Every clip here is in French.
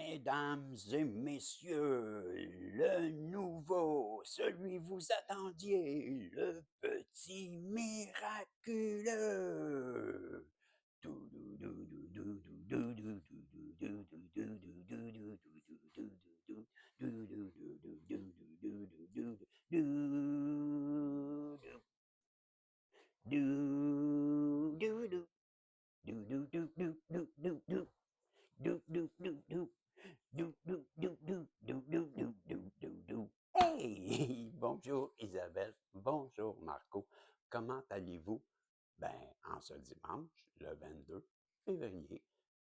Mesdames et messieurs, le nouveau, celui vous attendiez, le petit miraculeux. Hey! Bonjour Isabelle, bonjour Marco. Comment allez-vous? Ben, en ce dimanche, le 22 février,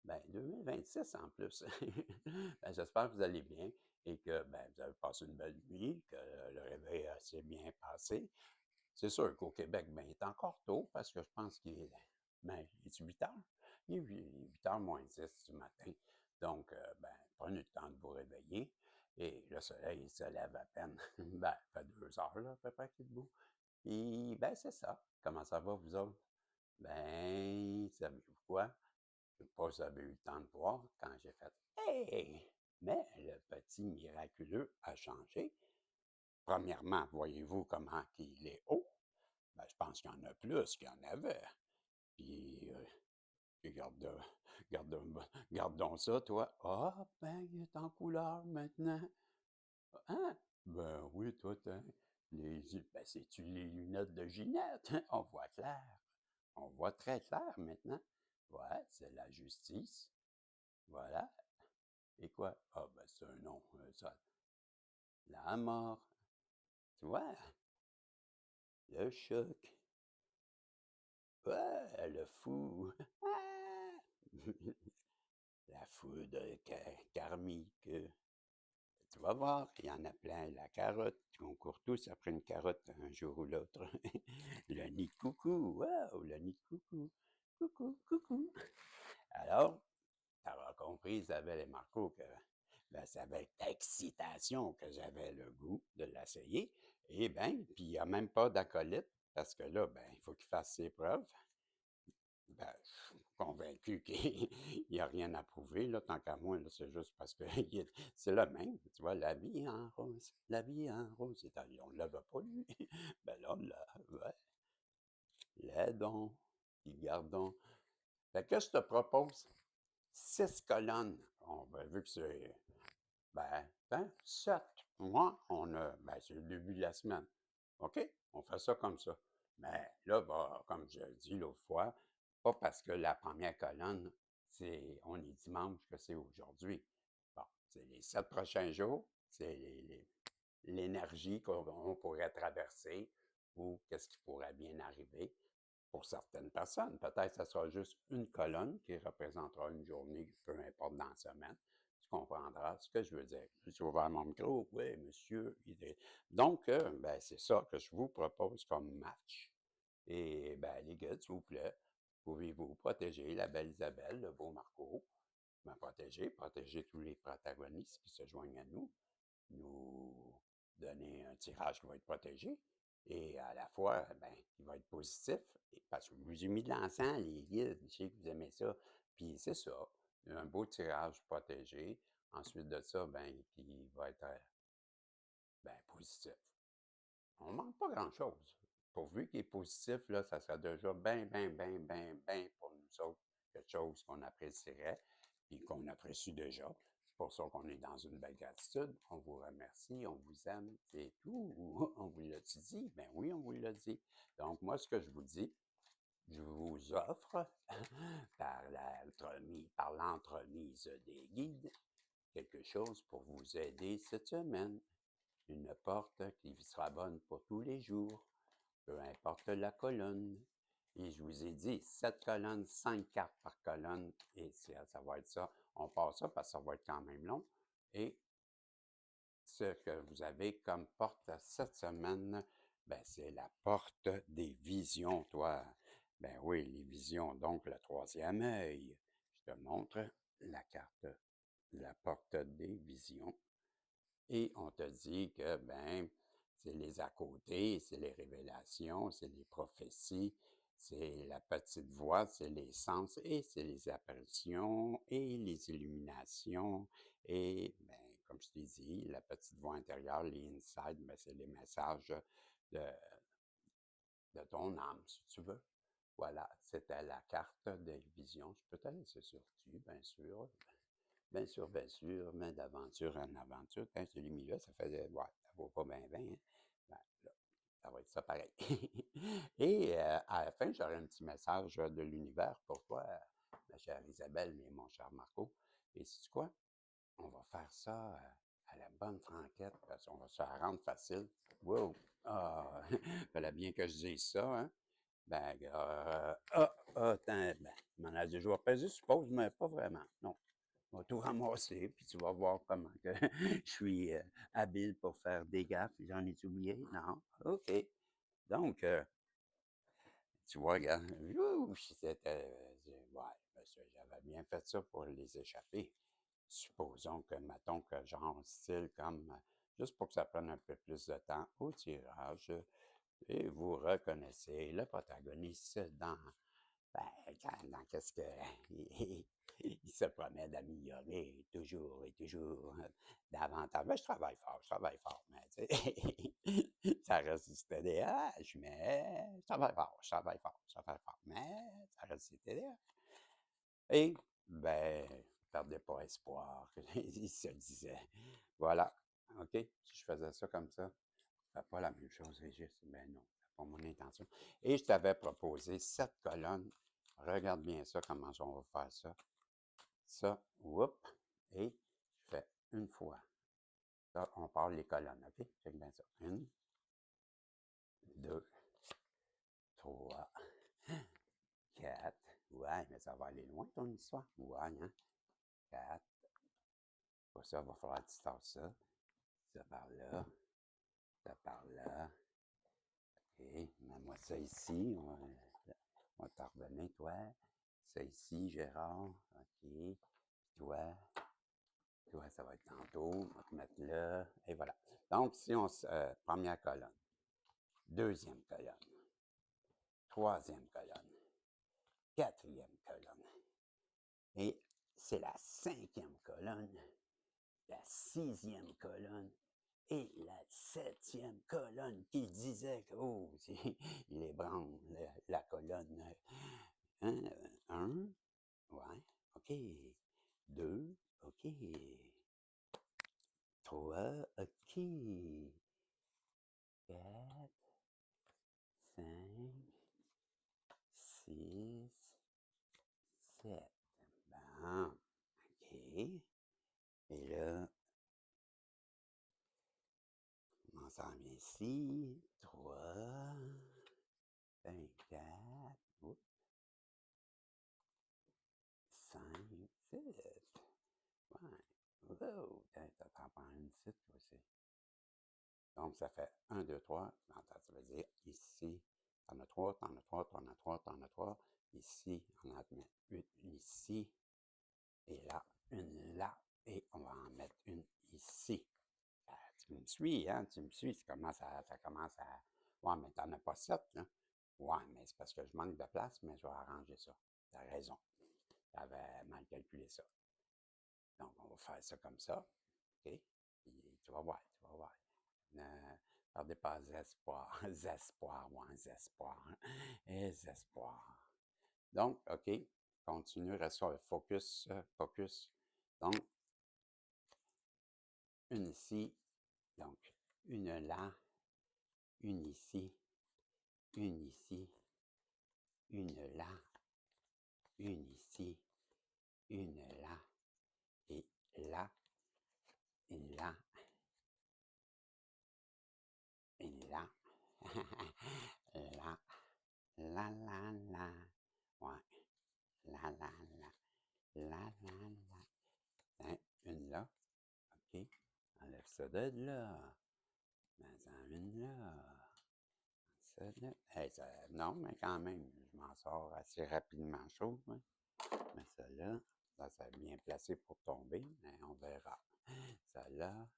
ben 2026 en plus. Ben, j'espère que vous allez bien et que ben, vous avez passé une belle nuit, que le réveil s'est bien passé. C'est sûr qu'au Québec, ben, il est encore tôt parce que je pense qu'il est, ben, il est 8 heures. Il est 8 heures moins 10 du matin. Donc, ben, prenez le temps de vous réveiller. Et le soleil se lève à peine. Ben, ça fait 2 heures, là, à peu près qu'il est debout. Et, ben, c'est ça. Comment ça va, vous autres? Ben, savez-vous quoi? Je ne sais pas si vous avez eu le temps de voir quand j'ai fait Hey! Mais le petit miraculeux a changé. Premièrement, voyez-vous comment il est haut? Ben, je pense qu'il y en a plus qu'il y en avait. Puis, regarde, gardons ça, toi. Ah, ben, il est en couleur maintenant. Hein? Ben oui, toi, ben, c'est-tu les lunettes de Ginette? On voit clair. On voit très clair maintenant. Ouais, c'est la justice. Voilà. Et quoi? Ah, ben, c'est un nom. Ça, la mort. Tu vois? Le choc. Ouais, le fou. La foudre karmique. Tu vas voir, il y en a plein. La carotte, on court tous après une carotte un jour ou l'autre. Le nid de coucou, wow, le nid de coucou. Coucou, coucou. Alors, tu auras compris, Isabelle et Marco, que ben, c'est avec excitation que j'avais le goût de l'essayer. Et bien, puis il n'y a même pas d'acolyte, parce que là, ben, il faut qu'il fasse ses preuves. Ben, je suis convaincu qu'il n'y a rien à prouver, là, tant qu'à moi, là, c'est juste parce que c'est le même, tu vois, la vie en rose, la vie en rose. On ne l'avait pas, lui. Ben là, on l'a, ouais. L'aidons, puis gardons. Fait que je te propose 6 colonnes. On va vu que c'est, ben, 7. Moi, ben, c'est le début de la semaine. OK? On fait ça comme ça. Mais là, bah, comme je l'ai dit l'autre fois, pas parce que la première colonne, on est dimanche que c'est aujourd'hui. Bon, c'est les 7 prochains jours, c'est l'énergie qu'on pourrait traverser ou qu'est-ce qui pourrait bien arriver pour certaines personnes. Peut-être que ce sera juste une colonne qui représentera une journée, peu importe dans la semaine. Tu comprendras ce que je veux dire. Je suis ouvert mon micro. Oui, monsieur. Donc, ben, c'est ça que je vous propose comme match. Et ben, les gars, s'il vous plaît, pouvez-vous protéger la belle Isabelle, le beau Marco, me protéger tous les protagonistes qui se joignent à nous donner un tirage qui va être protégé. Et à la fois, ben, il va être positif, parce que je vous ai mis de l'encens, les guides, je sais que vous aimez ça. Puis c'est ça, un beau tirage protégé. Ensuite de ça, ben, il va être ben, positif. On ne manque pas grand-chose. Pourvu qu'il est positif, là, ça serait déjà bien, bien, bien, bien, bien pour nous autres, quelque chose qu'on apprécierait et qu'on apprécie déjà. C'est pour ça qu'on est dans une belle gratitude. On vous remercie, on vous aime, c'est tout. On vous l'a dit? Ben oui, on vous l'a dit. Donc, moi, ce que je vous dis, je vous offre, par l'entremise des guides, quelque chose pour vous aider cette semaine. Une porte qui sera bonne pour tous les jours, peu importe la colonne. Et je vous ai dit, 7 colonnes, 5 cartes par colonne, et ça va être ça. On passe ça parce que ça va être quand même long. Et ce que vous avez comme porte cette semaine, ben, c'est la porte des visions, toi. Ben oui, les visions, donc le troisième œil. Je te montre la carte, la porte des visions. Et on te dit que, ben, c'est les à côté, c'est les révélations, c'est les prophéties, C'est la petite voix, c'est les sens et c'est les apparitions et les illuminations et, ben, comme je t'ai dit, la petite voix intérieure, les insides, ben, c'est les messages de, de ton âme, si tu veux. Voilà, c'était la carte de vision. Je peux te laisser sur tu, bien sûr. Bien sûr, bien sûr, mais d'aventure en aventure, quand je l'ai mis là, ça faisait, ouais, ça vaut pas bien, bien, hein. Ben, là, ça va être ça pareil. Et à la fin, j'aurai un petit message de l'univers pour toi, ma chère Isabelle et mon cher Marco. Et sais-tu quoi? On va faire ça à la bonne franquette, parce qu'on va se la rendre facile. Wow! Ah, fallait bien que je dise ça, hein? Ben, attends, ben, tu m'en as dit, je vais peser, je suppose, mais pas vraiment. Non. On va tout ramasser, puis tu vas voir comment que je suis habile pour faire des gaffes. J'en ai oublié? Non? OK. Donc, tu vois, regarde, ouais, monsieur, j'avais bien fait ça pour les échapper. Supposons que, mettons que genre style comme, juste pour que ça prenne un peu plus de temps au tirage, et vous reconnaissez le protagoniste ben, dans qu'est-ce que il se promet d'améliorer toujours et toujours davantage. Ben, je travaille fort, mais tu sais, ça reste du TDAH, mais je travaille fort, je travaille fort, je travaille fort, mais ça reste du TDAH. Et, ben, perdez pas espoir, il se disait. Voilà, OK? Si je faisais ça comme ça, c'est pas la même chose, Régis. Ben non, c'est pas mon intention. Et je t'avais proposé 7 colonnes. Regarde bien ça, comment on va faire ça. Ça, whoop, et je fais une fois. Ça, on part les colonnes, OK? Check bien ça. 1, 2, 3, 4. Ouais, mais ça va aller loin, ton histoire. Ouais, hein? 4. Pour ça, il va falloir que tu tasses ça. Ça par là. Ça par là. OK, mets-moi ça ici. On va t'en revenir, toi. Ça ici, Gérard. OK. Toi, toi, ça va être tantôt. On va te mettre là. Et voilà. Donc, si on se. Première colonne. Deuxième colonne. Troisième colonne. Quatrième colonne. Et c'est la cinquième colonne. La sixième colonne. Et la septième colonne qui disait que, oh, il ébranle la colonne. Hein, un, ouais, OK. Deux, OK. Trois, OK. Quatre, cinq, six, sept. Bon, OK. Et là, on s'en vient ici. Trois, 24, oups, 5, 7. Ouais. Wow, ça t'en prend une ici, toi aussi. Donc, ça fait 1, 2, 3. Ça veut dire ici, t'en as 3, t'en as 3, t'en as 3, t'en as 3. Ici, on en met une ici. Et là, une là. Et on va en mettre une ici. Tu me suis, hein? Tu me suis. Ça commence à. Ouais, mais t'en as pas 7, là. Ouais, mais c'est parce que je manque de place, mais je vais arranger ça. T'as raison. J'avais mal calculé ça. Donc, on va faire ça comme ça. OK? Puis, tu vas voir, tu vas voir. Ne perdez pas espoir. Espoir, ouais, espoir. Espoir. Donc, OK. Continue, reste sur le focus, focus. Donc, une ici. Donc, une là. Une ici. Une ici. Une là. Une ici. Une là. Et là. Une là. Une là. Là. La la la. Ouais. La la la. La la la. Hein, une là. OK. Enlève ça de là. Mets-en une là. Ça là. Hey, ça, non, mais quand même, je m'en sors assez rapidement chaud. Hein. Mais ça là, ça est bien placé pour tomber, mais on verra. Ça là,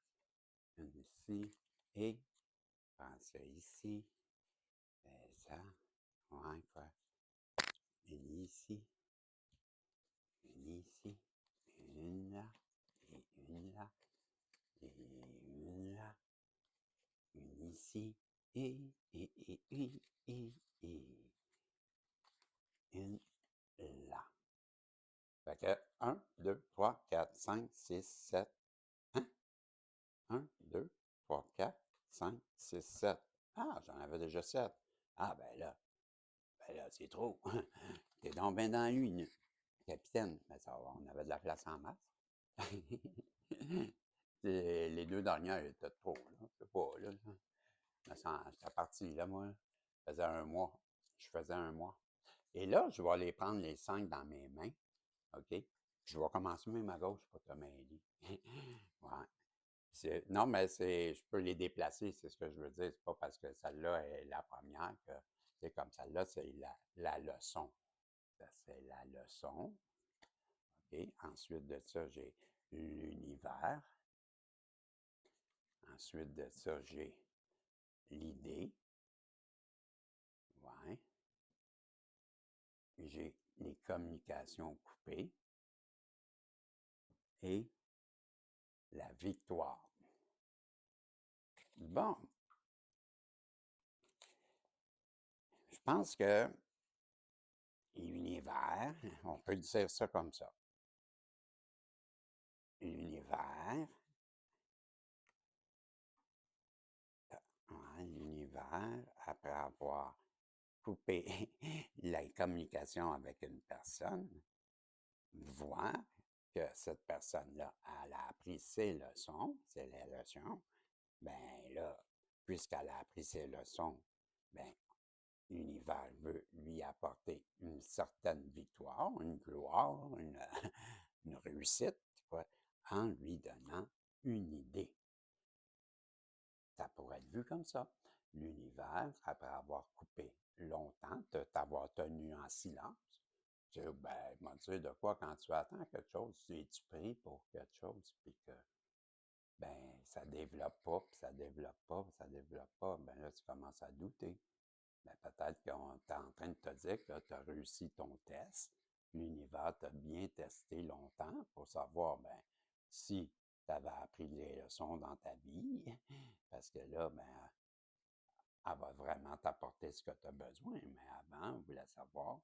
une ici, et prends ça ici. Et ça, ouais, quoi. une ici, une ici, une là, et une là, et une là, une ici, une là. Fait que 1, 2, 3, 4, 5, 6, 7. Hein? 1, 2, 3, 4, 5, 6, 7. Ah, j'en avais déjà 7. Ah, ben là, c'est trop. T'es donc ben dans l'une, capitaine. Ben, ça va, on avait de la place en masse. Les deux dernières étaient trop, là. Je sais pas, là. J'étais parti, là, moi. Ça faisait un mois. Je faisais un mois. Et là, je vais aller prendre les 5 dans mes mains. OK? Je vais commencer même à gauche pour te m'aider. Ouais. Non, mais je peux les déplacer, c'est ce que je veux dire. C'est pas parce que celle-là est la première que c'est comme celle-là, c'est la leçon. Ça, c'est la leçon. OK? Ensuite de ça, j'ai l'univers. Ensuite de ça, j'ai l'idée. Ouais. J'ai les communications coupées et la victoire. Bon, je pense que l'univers, on peut dire ça comme ça. L'univers, ouais, l'univers, après avoir coupé la communication avec une personne, voit que cette personne-là, elle a appris ses leçons, c'est les leçons, ben là, puisqu'elle a appris ses leçons, ben l'univers veut lui apporter une certaine victoire, une gloire, une réussite, quoi, en lui donnant une idée. Ça pourrait être vu comme ça. L'univers, après avoir coupé longtemps, t'avoir tenu en silence, tu dis, ben, moi, tu sais de quoi, quand tu attends quelque chose, es-tu pris pour quelque chose, puis que, ben, ça développe pas, puis ça développe pas, puis ça développe pas, ben là, tu commences à douter. Ben, peut-être qu'on est en train de te dire que tu as réussi ton test. L'univers t'a bien testé longtemps pour savoir, ben, si tu avais appris les leçons dans ta vie, parce que là, ben, elle va vraiment t'apporter ce que tu as besoin. Mais avant, on voulait savoir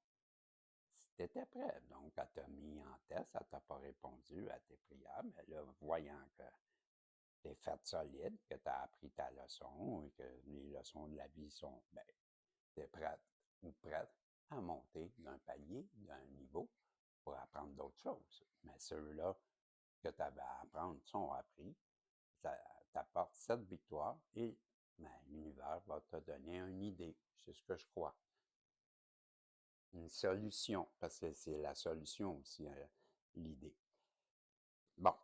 si tu étais prêt. Donc, elle t'a mis en test, elle t'a pas répondu à tes prières. Mais là, voyant que tu es fait solide, que tu as appris ta leçon et que les leçons de la vie sont, ben, tu es prête ou prête à monter d'un palier, d'un niveau pour apprendre d'autres choses. Mais ceux-là que tu avais à apprendre sont appris. Ça t'apporte cette victoire et ben, l'univers va te donner une idée. C'est ce que je crois. Une solution, parce que c'est la solution aussi, l'idée. Bon.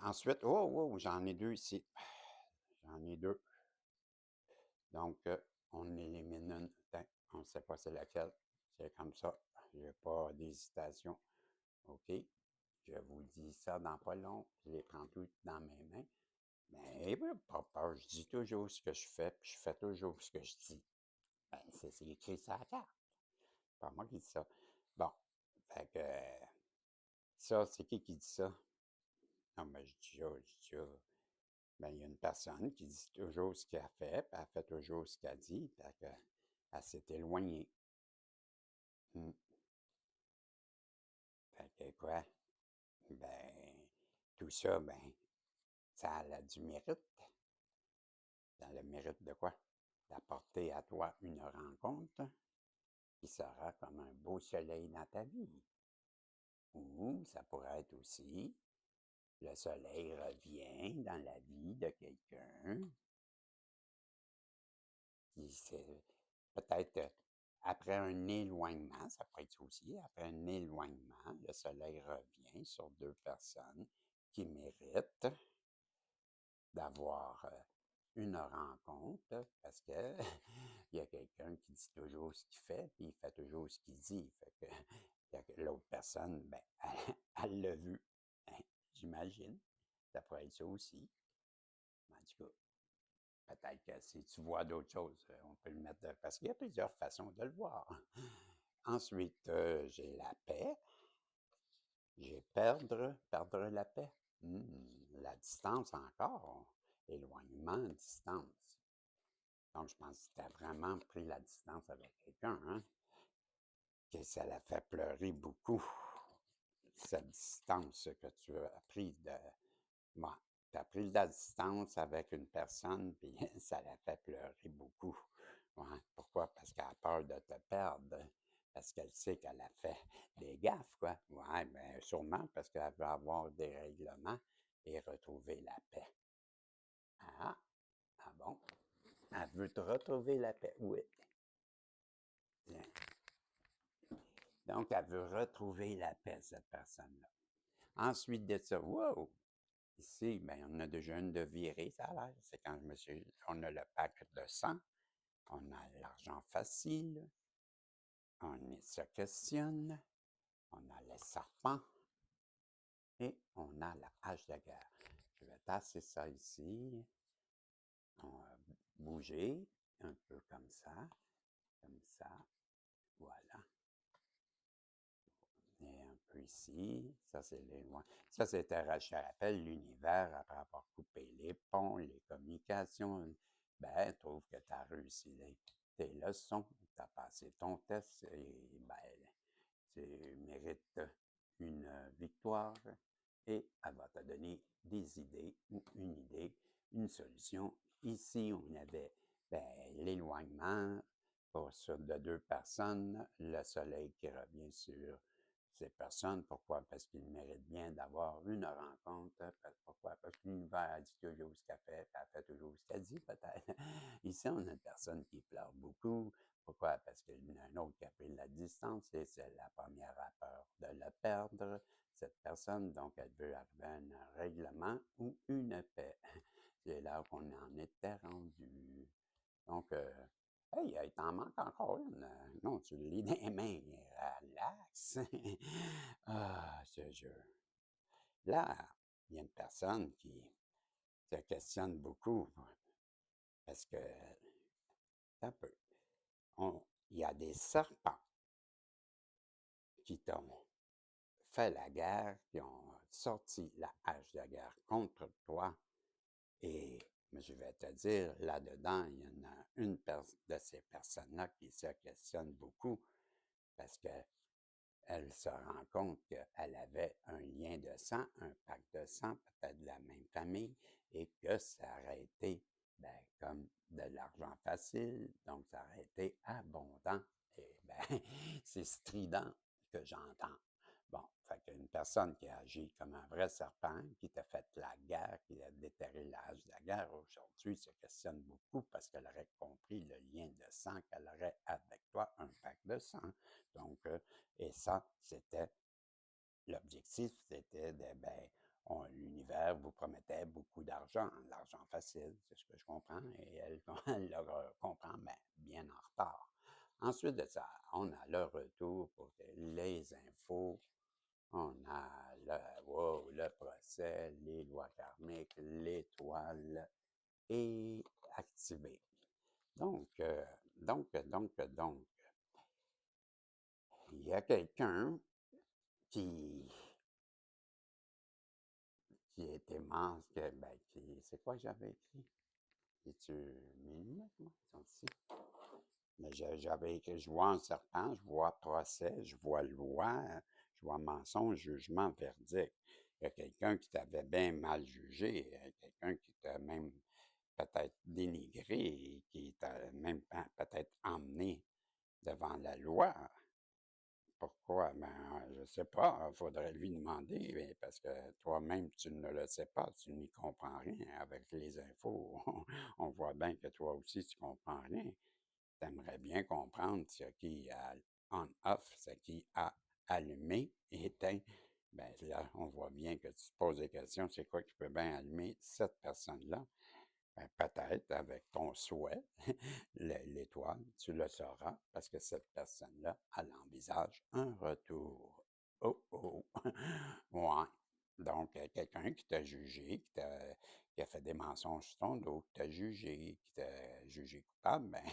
Ensuite, j'en ai deux ici. J'en ai deux. Donc, on élimine une. On ne sait pas c'est laquelle. C'est comme ça. Je n'ai pas d'hésitation. OK? Je vous dis ça dans pas long. Je les prends toutes dans mes mains. Mais pas peur. Je dis toujours ce que je fais, puis je fais toujours ce que je dis. Ben, c'est écrit sur la carte. C'est pas moi qui dis ça. Bon. Fait que ça, c'est qui dit ça? Non, mais je dis ça. Ben, il y a une personne qui dit toujours ce qu'elle fait, puis elle fait toujours ce qu'elle dit, puis elle s'est éloignée. Hmm. Fait que quoi? Ben, tout ça, ben, ça a du mérite. Dans le mérite de quoi? D'apporter à toi une rencontre qui sera comme un beau soleil dans ta vie. Ou ça pourrait être aussi, le soleil revient dans la vie de quelqu'un qui s'est peut-être après un éloignement, ça pourrait être ça aussi, après un éloignement, le soleil revient sur deux personnes qui méritent d'avoir une rencontre parce que il y a quelqu'un qui dit toujours ce qu'il fait, puis il fait toujours ce qu'il dit. Fait que l'autre personne, ben, elle l'a vu. Hein, j'imagine. Ça pourrait être ça aussi. En tout cas, peut-être que si tu vois d'autres choses, on peut le mettre parce qu'il y a plusieurs façons de le voir. Ensuite, j'ai la paix. J'ai perdre la paix. La distance encore. Éloignement, distance. Donc, je pense que tu as vraiment pris la distance avec quelqu'un, hein? Que ça l'a fait pleurer beaucoup, cette distance que tu as pris de. Bon, tu as pris de la distance avec une personne, puis ça l'a fait pleurer beaucoup. Ouais, pourquoi? Parce qu'elle a peur de te perdre. Parce qu'elle sait qu'elle a fait des gaffes, quoi. Ouais, bien, sûrement parce qu'elle veut avoir des règlements et retrouver la paix. Ah, ah bon? Elle veut te retrouver la paix, oui. Bien. Donc, elle veut retrouver la paix, cette personne-là. Ensuite de ça, wow! Ici, bien, on a déjà une de virée, ça a l'air. C'est quand on a le pack de sang, on a l'argent facile, se questionne, on a les serpents et on a la hache de guerre. Je vais tasser ça ici. On va bouger un peu comme ça, voilà. Et un peu ici, ça c'est les loin. Ça c'était, je rappelle, l'univers après avoir coupé les ponts, les communications. Ben, trouve que tu as réussi tes leçons, tu as passé ton test et ben, tu mérites une victoire et elle va te donner des idées, une idée, une solution. Ici, on avait ben, l'éloignement de deux personnes, le soleil qui revient sur ces personnes. Pourquoi? Parce qu'ils méritent bien d'avoir une rencontre. Pourquoi? Parce que l'univers dit toujours ce qu'elle fait, puis elle fait toujours ce qu'elle dit, peut-être. Ici, on a une personne qui pleure beaucoup. Pourquoi? Parce qu'il y en a un autre qui a pris de la distance et c'est la première a peur de le perdre, cette personne. Donc, elle veut arriver à un règlement ou une paix. C'est là qu'on en était rendu. Donc, hey, il t'en manque encore une. Non, tu le lis dans les mains. Relax. Ah, ce jeu. Là, il y a une personne qui se questionne beaucoup parce que, un peu, il y a des serpents qui t'ont fait la guerre, qui ont sorti la hache de guerre contre toi. Et je vais te dire, là-dedans, il y en a une de ces personnes-là qui se questionne beaucoup parce qu'elle se rend compte qu'elle avait un lien de sang, un pacte de sang, peut-être de la même famille, et que ça aurait été ben, comme de l'argent facile, donc ça aurait été abondant. Et ben, c'est strident que j'entends. Bon, fait qu'une personne qui agit comme un vrai serpent, qui t'a fait la guerre, qui a déterré l'âge de la guerre, aujourd'hui se questionne beaucoup parce qu'elle aurait compris le lien de sang qu'elle aurait avec toi, un pacte de sang. Donc, et ça, c'était l'objectif, c'était de, ben, l'univers vous promettait beaucoup d'argent, l'argent facile, c'est ce que je comprends, et elle, elle le comprend ben, bien en retard. Ensuite de ça, on a le retour pour les infos, on a wow, le procès, les lois karmiques, l'étoile et activé. Donc, il y a quelqu'un qui était masque, ben, c'est quoi que j'avais écrit? Es-tu mes lunettes, moi? Ils sont ici. Mais j'avais écrit, je vois un serpent, je vois procès, je vois loi, je vois mensonge, jugement, verdict. Il y a quelqu'un qui t'avait bien mal jugé, quelqu'un qui t'a même peut-être dénigré et qui t'a même peut-être emmené devant la loi. Pourquoi? Ben, je ne sais pas. Il faudrait lui demander, mais parce que toi-même, tu ne le sais pas, tu n'y comprends rien. Avec les infos, on voit bien que toi aussi, tu ne comprends rien. Tu aimerais bien comprendre ce qui a on-off, ce qui a allumé, éteint. Ben là, on voit bien que tu te poses des questions. C'est quoi qui peut bien allumer cette personne-là? Ben, peut-être avec ton souhait, l'étoile, tu le sauras parce que cette personne-là, elle envisage un retour. Oh oh! Ouais. Donc, quelqu'un qui t'a jugé, qui a fait des mensonges sur ton dos, qui t'a jugé, qui t'a jugé coupable, ben,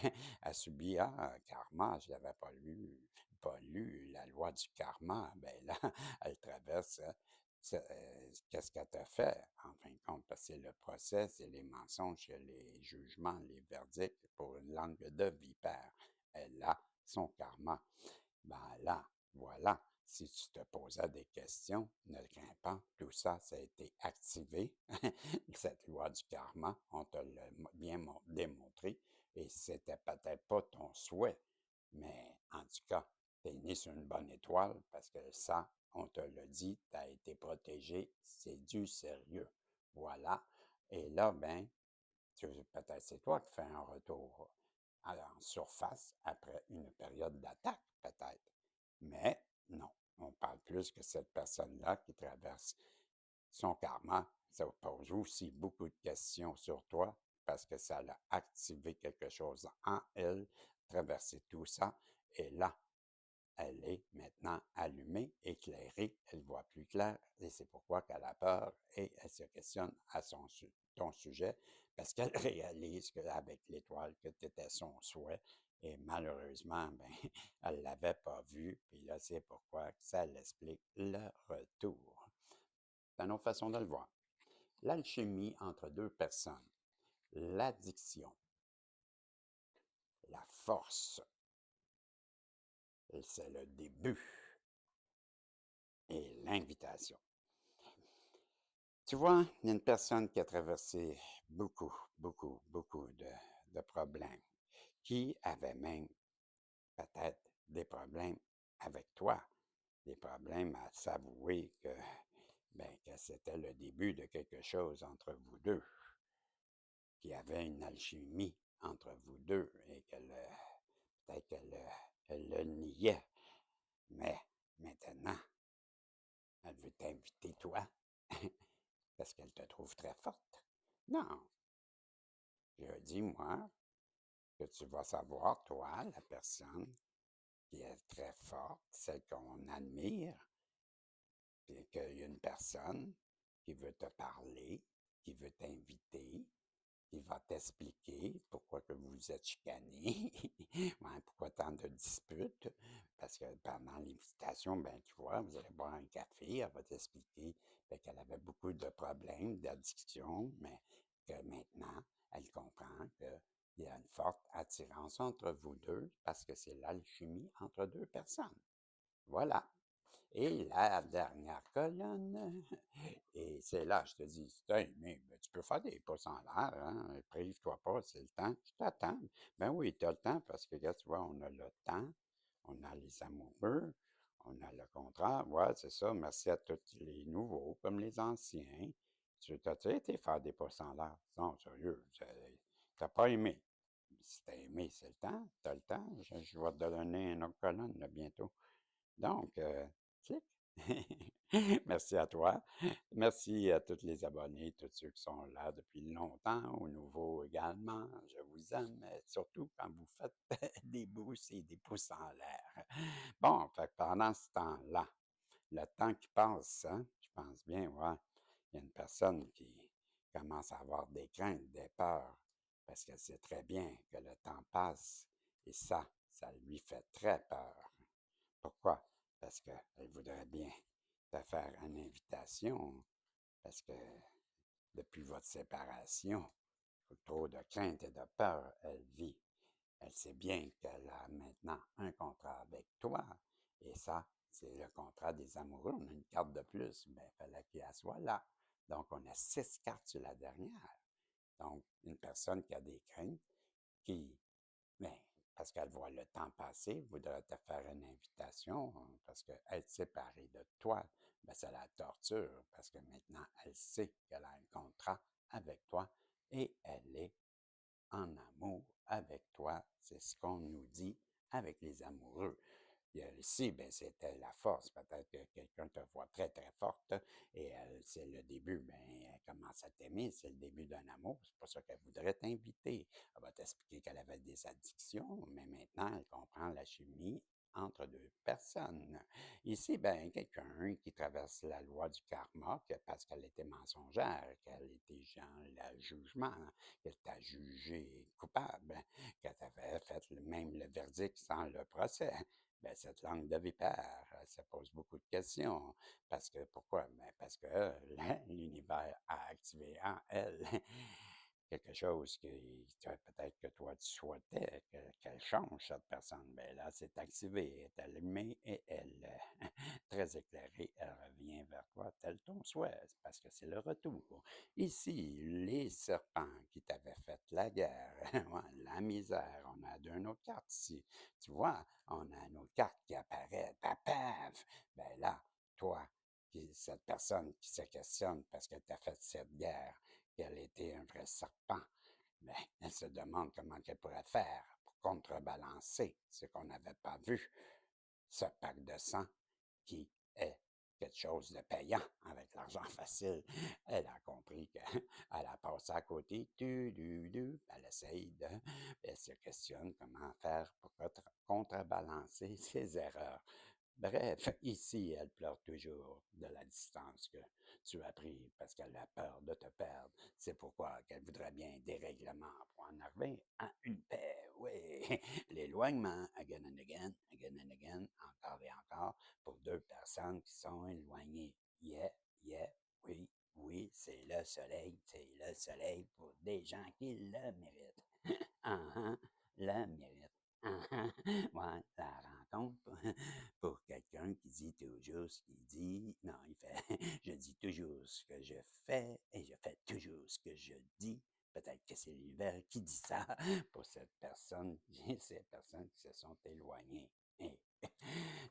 a subi un karma, je ne l'avais pas lu. pas lu la loi du karma, ben là, elle traverse qu'est-ce qu'elle t'a fait, en fin de compte, parce que c'est le procès, c'est les mensonges, c'est les jugements, les verdicts pour une langue de vipère. Elle a son karma. Ben là, voilà, si tu te posais des questions, ne crains pas, tout ça, ça a été activé, cette loi du karma, on te l'a bien démontré, et c'était peut-être pas ton souhait, mais en tout cas, tu es né sur une bonne étoile parce que ça, on te l'a dit, tu as été protégé, c'est du sérieux. Voilà. Et là, ben, peut-être c'est toi qui fais un retour en surface après une période d'attaque, peut-être. Mais non, on parle plus que cette personne-là qui traverse son karma. Ça pose aussi beaucoup de questions sur toi parce que ça a activé quelque chose en elle, traversé tout ça. Et là, elle est maintenant allumée, éclairée, elle voit plus clair et c'est pourquoi qu'elle a peur et elle se questionne à ton sujet parce qu'elle réalise qu'avec l'étoile que tu étais son souhait et malheureusement, ben, elle ne l'avait pas vu, puis là, c'est pourquoi ça l'explique le retour. C'est une autre façon de le voir. L'alchimie entre deux personnes, l'addiction, la force, c'est le début et l'invitation. Tu vois, il y a une personne qui a traversé beaucoup de problèmes, qui avait même peut-être des problèmes avec toi, des problèmes à s'avouer ben, que c'était le début de quelque chose entre vous deux, qu'il y avait une alchimie entre vous deux et peut-être elle le niait. Mais maintenant, elle veut t'inviter toi parce qu'elle te trouve très forte. Non, je dis moi que tu vas savoir, toi, la personne qui est très forte, celle qu'on admire, puis qu'il y a une personne qui veut te parler, qui veut t'inviter, qui va t'expliquer pourquoi que vous êtes chicanés, ouais, pourquoi tant de disputes, parce que pendant l'invitation, ben tu vois, vous allez boire un café, elle va t'expliquer qu'elle avait beaucoup de problèmes d'addiction, mais que maintenant, elle comprend qu'il y a une forte attirance entre vous deux parce que c'est l'alchimie entre deux personnes. Voilà. Et la dernière colonne, et c'est là, je te dis, mais tu peux faire des pouces en l'air, hein, prive-toi pas, c'est le temps, je t'attends. Ben oui, tu as le temps parce que, regarde, tu vois, on a le temps, on a les amoureux, on a le contrat, ouais, c'est ça, merci à tous les nouveaux comme les anciens. Tu as été faire des pouces en l'air? Non, sérieux, t'as pas aimé. Si t'as aimé, c'est le temps, t'as le temps, je vais te donner une autre colonne là, bientôt. Donc, clique. Merci à toi. Merci à tous les abonnés, tous ceux qui sont là depuis longtemps, aux nouveaux également. Je vous aime, surtout quand vous faites des boosts et des pouces en l'air. Bon, fait que pendant ce temps-là, le temps qui passe, hein, je pense bien, ouais, il y a une personne qui commence à avoir des craintes, des peurs, parce qu'elle sait très bien que le temps passe et ça lui fait très peur. Pourquoi? Parce qu'elle voudrait bien te faire une invitation, parce que depuis votre séparation, trop de crainte et de peur, elle vit. Elle sait bien qu'elle a maintenant un contrat avec toi, et ça, c'est le contrat des amoureux. On a une carte de plus, mais il fallait qu'elle soit là. Donc, on a 6 cartes sur la dernière. Donc, une personne qui a des craintes, qui mais parce qu'elle voit le temps passer, voudrait te faire une invitation, parce qu'être séparée de toi, ben, c'est la torture, parce que maintenant, elle sait qu'elle a un contrat avec toi et elle est en amour avec toi. C'est ce qu'on nous dit avec les amoureux. Ici, ben, c'était la force. Peut-être que quelqu'un te voit très, très forte et c'est le début, ben, elle commence à t'aimer, c'est le début d'un amour. C'est pour ça qu'elle voudrait t'inviter. Elle va t'expliquer qu'elle avait des addictions, mais maintenant, elle comprend la chimie entre deux personnes. Ici, ben, quelqu'un qui traverse la loi du karma, parce qu'elle était mensongère, qu'elle était dans le jugement, qu'elle t'a jugé coupable, qu'elle t'avait fait même le verdict sans le procès. Ben, cette langue de vipère, ça pose beaucoup de questions. Parce que, pourquoi? Ben, parce que l'univers a activé en elle quelque chose que peut-être que toi tu souhaitais qu'elle change, cette personne. Ben là, c'est activé, elle est allumée et elle, très éclairée, elle revient vers toi tel ton souhait, parce que c'est le retour. Ici, les serpents qui t'avaient fait la guerre, ouais, la misère, on a d'une autre carte ici. Tu vois, on a une autre carte qui apparaît, paf! Ben là, toi, cette personne qui se questionne parce que tu as fait cette guerre, qu'elle était un vrai serpent, ben, elle se demande comment elle pourrait faire pour contrebalancer ce qu'on n'avait pas vu, ce pack de sang qui est quelque chose de payant avec l'argent facile. Elle a compris qu'elle a passé à côté, elle essaye de, elle se questionne comment faire pour contrebalancer ses erreurs. Bref, ici, elle pleure toujours de la distance que tu as pris parce qu'elle a peur de te perdre. C'est pourquoi qu'elle voudrait bien des règlements pour en arriver à une paix. Oui, l'éloignement, again and again, encore et encore, pour deux personnes qui sont éloignées. Yeah, yeah, oui, oui, c'est le soleil pour des gens qui le méritent. Ah, ah, le mérite. Ah, ah, ouais, la rencontre pour quelqu'un qui dit toujours ce qu'il dit. Non, il fait, je dis toujours ce que je fais et je fais toujours ce que je dis. Peut-être que c'est l'univers qui dit ça pour cette personne, ces personnes qui se sont éloignées. Et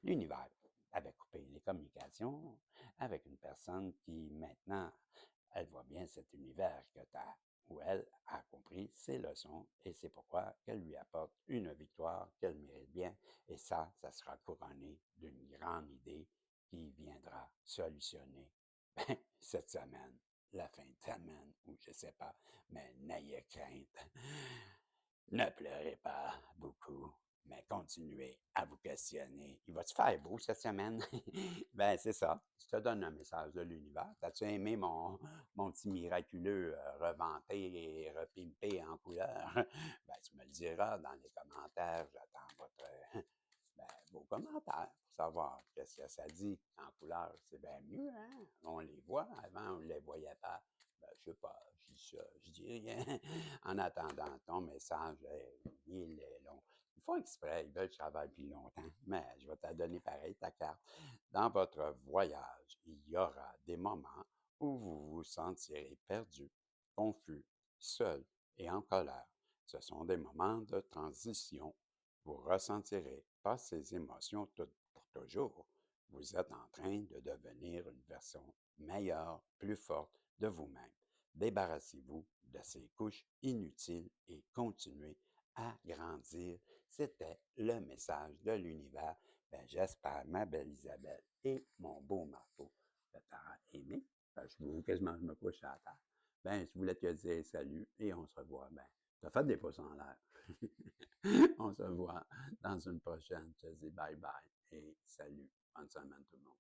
l'univers avait coupé les communications avec une personne qui maintenant, elle voit bien cet univers que tu as, où elle a compris ses leçons et c'est pourquoi qu'elle lui apporte une victoire qu'elle mérite bien. Et ça sera couronné d'une grande idée qui viendra solutionner cette semaine, la fin de semaine, ou je sais pas, mais n'ayez crainte. Ne pleurez pas beaucoup, mais continuez à vous questionner. Il va-tu faire beau cette semaine? Ben, c'est ça. Je te donne un message de l'univers. As-tu aimé mon petit miraculeux revanté et repimpé en couleur? Ben, tu me le diras dans les commentaires. J'attends votre beau commentaire pour savoir qu'est-ce que ça dit en couleur. C'est bien mieux, hein? On les voit. Avant, on ne les voyait pas. Ben, je sais pas, je dis ça, je dis rien. En attendant, ton message, il est long. Ils font exprès, ils veulent que je travaille plus longtemps, mais je vais te donner pareil ta carte. Dans votre voyage, il y aura des moments où vous vous sentirez perdu, confus, seul et en colère. Ce sont des moments de transition. Vous ressentirez pas ces émotions toutes pour toujours. Vous êtes en train de devenir une version meilleure, plus forte de vous-même. Débarrassez-vous de ces couches inutiles et continuez à grandir. C'était le message de l'univers. Ben, j'espère, ma belle Isabelle et mon beau Marco, que tu as aimé. Ben, quasiment, je me couche à la terre. Ben, je voulais te dire salut et on se revoit. Ben, tu as fait des pouces en l'air. On se voit dans une prochaine. Je te dis bye bye et salut. Bonne semaine tout le monde.